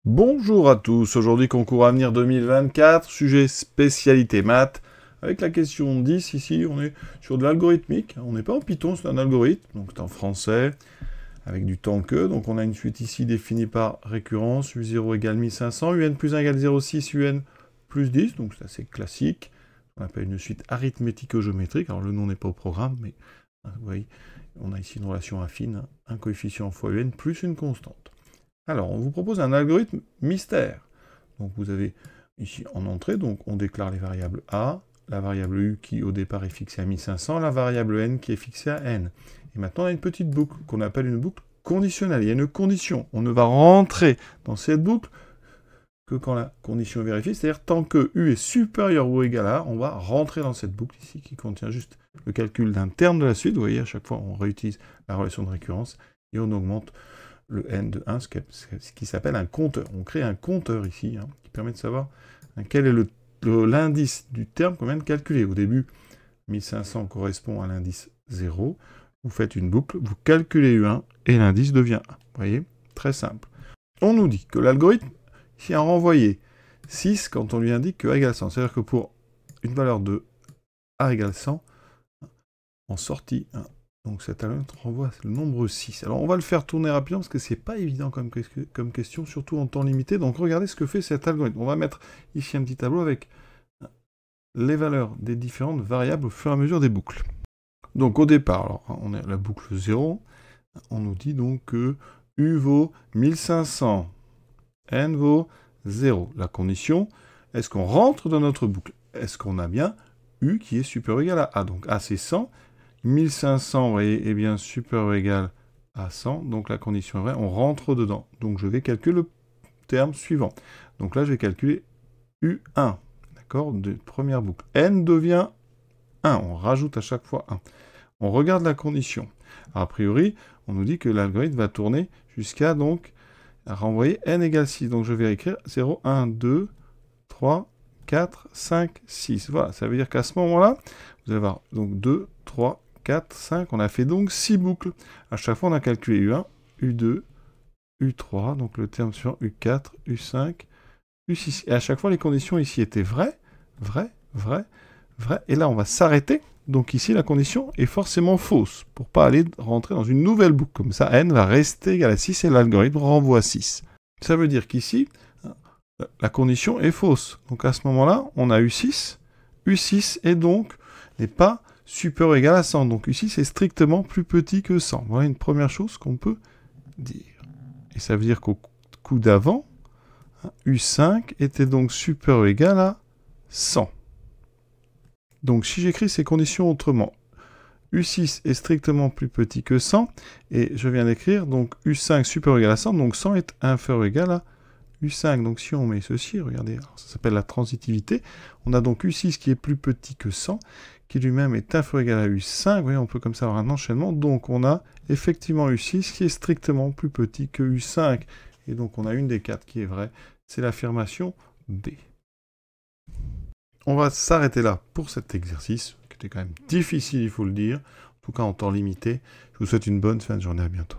Bonjour à tous, aujourd'hui concours Avenir 2024, sujet spécialité maths, avec la question 10, ici on est sur de l'algorithmique, on n'est pas en Python, c'est un algorithme, donc c'est en français, avec du temps que, donc on a une suite ici définie par récurrence, U0 égale 1500, UN plus 1 égale 0,6, UN plus 10, donc c'est assez classique, on appelle une suite arithmético-géométrique, alors le nom n'est pas au programme, mais vous voyez, on a ici une relation affine, un coefficient fois UN plus une constante. Alors, on vous propose un algorithme mystère. Donc, vous avez ici en entrée, donc on déclare les variables A, la variable U qui au départ est fixée à 1500, la variable N qui est fixée à N. Et maintenant, on a une petite boucle qu'on appelle une boucle conditionnelle. Il y a une condition. On ne va rentrer dans cette boucle que quand la condition est vérifiée, c'est-à-dire tant que U est supérieur ou égal à A, on va rentrer dans cette boucle ici qui contient juste le calcul d'un terme de la suite. Vous voyez, à chaque fois, on réutilise la relation de récurrence et on augmente le n de 1, ce qui s'appelle un compteur. On crée un compteur ici, qui permet de savoir quel est l'indice du terme qu'on vient de calculer. Au début, 1500 correspond à l'indice 0. Vous faites une boucle, vous calculez U1, et l'indice devient 1. Vous voyez? Très simple. On nous dit que l'algorithme, ici, a renvoyé 6 quand on lui indique que A égale 100. C'est-à-dire que pour une valeur de A égale 100, en sortie 1. Donc cet algorithme renvoie le nombre 6. Alors on va le faire tourner rapidement parce que c'est pas évident comme question, surtout en temps limité. Donc regardez ce que fait cet algorithme. On va mettre ici un petit tableau avec les valeurs des différentes variables au fur et à mesure des boucles. Donc au départ, alors, on a la boucle 0. On nous dit donc que U vaut 1500, N vaut 0. La condition, est-ce qu'on rentre dans notre boucle? Est-ce qu'on a bien U qui est supérieur ou égal à A? Donc A c'est 100. 1500, vous voyez, est bien supérieur ou égal à 100, donc la condition est vraie, on rentre dedans. Donc je vais calculer le terme suivant. Donc là, je vais calculer U1, d'accord, de première boucle. N devient 1, on rajoute à chaque fois 1. On regarde la condition. Alors, a priori, on nous dit que l'algorithme va tourner jusqu'à, donc, renvoyer N égale 6. Donc je vais écrire 0, 1, 2, 3, 4, 5, 6. Voilà, ça veut dire qu'à ce moment-là, vous allez avoir donc 2, 3, 4, 5, on a fait donc 6 boucles. À chaque fois, on a calculé U1, U2, U3, donc le terme suivant U4, U5, U6. Et à chaque fois, les conditions ici étaient vraies, vraies, vraies, vraies. Et là, on va s'arrêter. Donc ici, la condition est forcément fausse, pour ne pas aller rentrer dans une nouvelle boucle. Comme ça, N va rester égal à 6 et l'algorithme renvoie 6. Ça veut dire qu'ici, la condition est fausse. Donc à ce moment-là, on a U6. U6 est donc n'est pas supérieur ou égal à 100. Donc ici, c'est strictement plus petit que 100. Voilà une première chose qu'on peut dire. Et ça veut dire qu'au coup d'avant, U5 était donc supérieur ou égal à 100. Donc si j'écris ces conditions autrement, U6 est strictement plus petit que 100, et je viens d'écrire donc U5 supérieur ou égal à 100, donc 100 est inférieur ou égal à U5. Donc si on met ceci, regardez, ça s'appelle la transitivité, on a donc U6 qui est plus petit que 100, qui lui-même est inférieur ou égal à U5, vous voyez, on peut comme ça avoir un enchaînement, donc on a effectivement U6 qui est strictement plus petit que U5, et donc on a une des quatre qui est vraie, c'est l'affirmation D. On va s'arrêter là pour cet exercice, qui était quand même difficile, il faut le dire, en tout cas en temps limité. Je vous souhaite une bonne fin de journée, à bientôt.